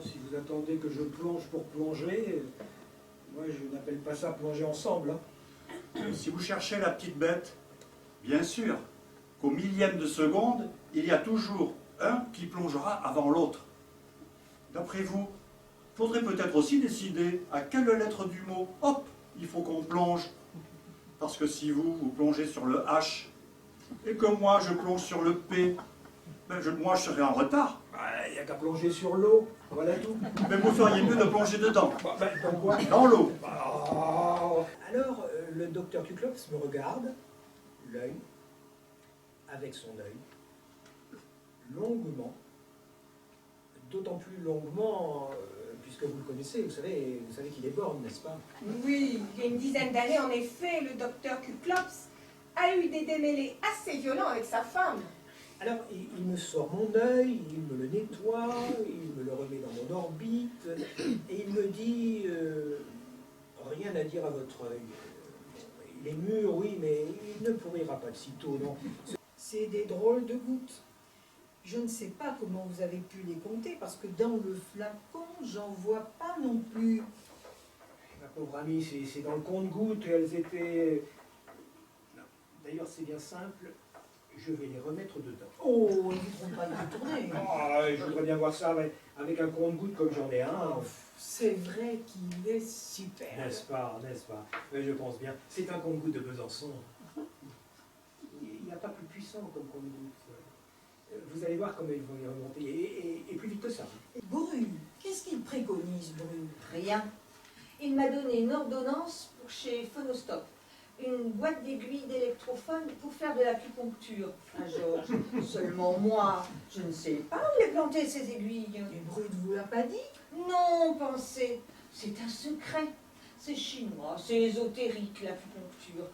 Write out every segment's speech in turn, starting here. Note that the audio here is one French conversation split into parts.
si vous attendez que je plonge pour plonger, moi je n'appelle pas ça plonger ensemble. Hein. Si vous cherchez la petite bête, bien sûr qu'au millième de seconde, il y a toujours un qui plongera avant l'autre. D'après vous, il faudrait peut-être aussi décider à quelle lettre du mot, hop, il faut qu'on plonge. Parce que si vous plongez sur le H, et que moi je plonge sur le P, ben moi je serai en retard. Il n'y a qu'à plonger sur l'eau, voilà tout. Mais vous feriez mieux de plonger dedans. Dans quoi? Dans l'eau. Alors, le docteur Kuklopf me regarde, l'œil, avec son œil, longuement, d'autant plus longuement, puisque vous le connaissez, vous savez qu'il est borgne, n'est-ce pas? Oui, il y a une dizaine d'années, en effet, le docteur Kuklopf a eu des démêlés assez violents avec sa femme. Alors, il me sort mon œil, il me le nettoie, il me le remet dans mon orbite, et il me dit rien à dire à votre œil. Il est mûr, oui, mais il ne pourrira pas de sitôt, non. C'est des drôles de gouttes. Je ne sais pas comment vous avez pu les compter, parce que dans le flacon, j'en vois pas non plus. Ma pauvre amie, c'est dans le compte-gouttes, elles étaient... Non. D'ailleurs, c'est bien simple, je vais les remettre dedans. Oh, ils ne voudront pas y retourner. Je voudrais bien voir ça avec un compte-gouttes comme j'en ai un. C'est vrai qu'il est super. N'est-ce pas, n'est-ce pas? Mais je pense bien. C'est un compte-gouttes de Besançon. Il n'y a pas plus puissant comme compte-gouttes. Vous allez voir comment ils vont y remonter. Et plus vite que ça. Bru, qu'est-ce qu'il préconise, Bru? Rien. Il m'a donné une ordonnance pour chez Phonostop. Une boîte d'aiguilles d'électrophone pour faire de l'acupuncture. Ah, Georges, seulement moi, je ne sais pas où les planter, ces aiguilles. Et Bru ne vous l'a pas dit? Non, pensez, c'est un secret. C'est chinois, c'est ésotérique, l'acupuncture.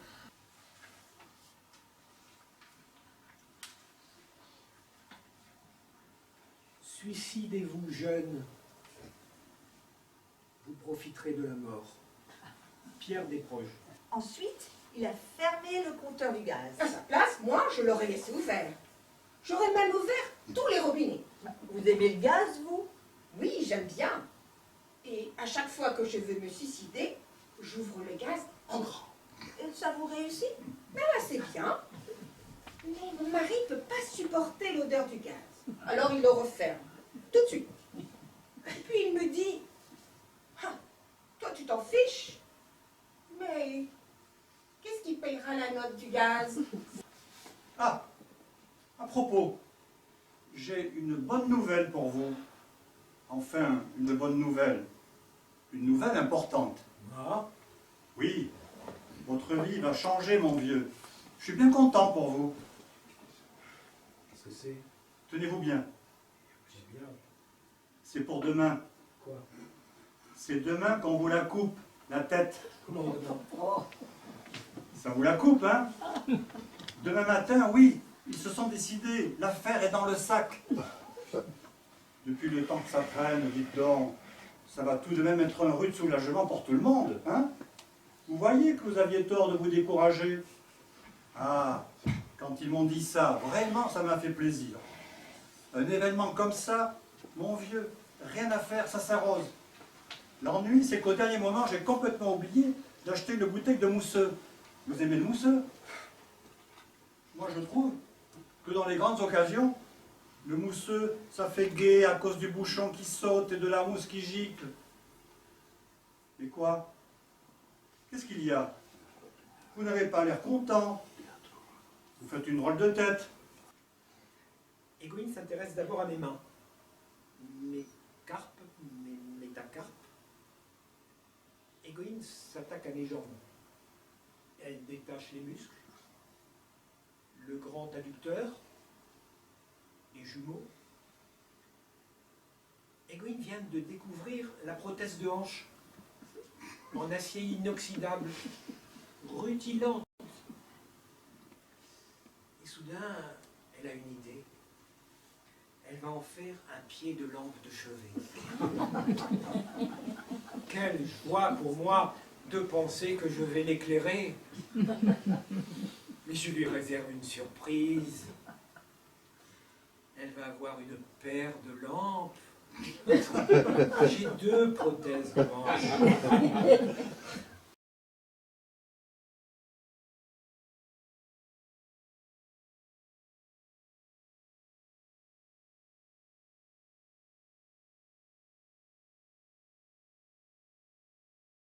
Suicidez-vous jeune. Vous profiterez de la mort. Pierre Desproges. Ensuite, il a fermé le compteur du gaz. À sa place, moi, je l'aurais laissé ouvert. J'aurais même ouvert tous les robinets. Vous aimez le gaz, vous? Oui, j'aime bien. Et à chaque fois que je veux me suicider, j'ouvre le gaz en grand. Et ça vous réussit? Mais là, c'est bien. Mais mon mari ne peut pas supporter l'odeur du gaz. Alors il le referme, tout de suite. Et puis il me dit, ah, toi tu t'en fiches, mais qu'est-ce qui payera la note du gaz? Ah, à propos, j'ai une bonne nouvelle pour vous. Enfin, une bonne nouvelle. Une nouvelle importante. Ah, Oui, votre vie va changer, mon vieux. Je suis bien content pour vous. qu'est-ce que c'est? Tenez-vous bien. J'ai bien. C'est pour demain. Quoi? C'est demain qu'on vous la coupe, la tête. Comment demain? Oh, Ça vous la coupe, hein? Demain matin, oui, ils se sont décidés. L'affaire est dans le sac. Depuis le temps que ça traîne, dites donc, ça va tout de même être un rude soulagement pour tout le monde, hein? Vous voyez que vous aviez tort de vous décourager. Ah, quand ils m'ont dit ça, vraiment, ça m'a fait plaisir. Un événement comme ça, mon vieux, rien à faire, ça s'arrose. L'ennui, c'est qu'au dernier moment, j'ai complètement oublié d'acheter une bouteille de mousseux. Vous aimez le mousseux? Moi, je trouve que dans les grandes occasions, le mousseux, ça fait gai à cause du bouchon qui saute et de la mousse qui gicle. Et quoi? Qu'est-ce qu'il y a? Vous n'avez pas l'air content. Vous faites une drôle de tête. Egoïne s'intéresse d'abord à mes mains. Mes carpes, mes métacarpes. Egoïne s'attaque à mes jambes. Elle détache les muscles, le grand adducteur, les jumeaux. Egoïne vient de découvrir la prothèse de hanche en acier inoxydable, rutilante. Et soudain, elle a une idée. Elle va en faire un pied de lampe de chevet. Quelle joie pour moi de penser que je vais l'éclairer. Mais je lui réserve une surprise. Elle va avoir une paire de lampes J'ai 2 prothèses de manche.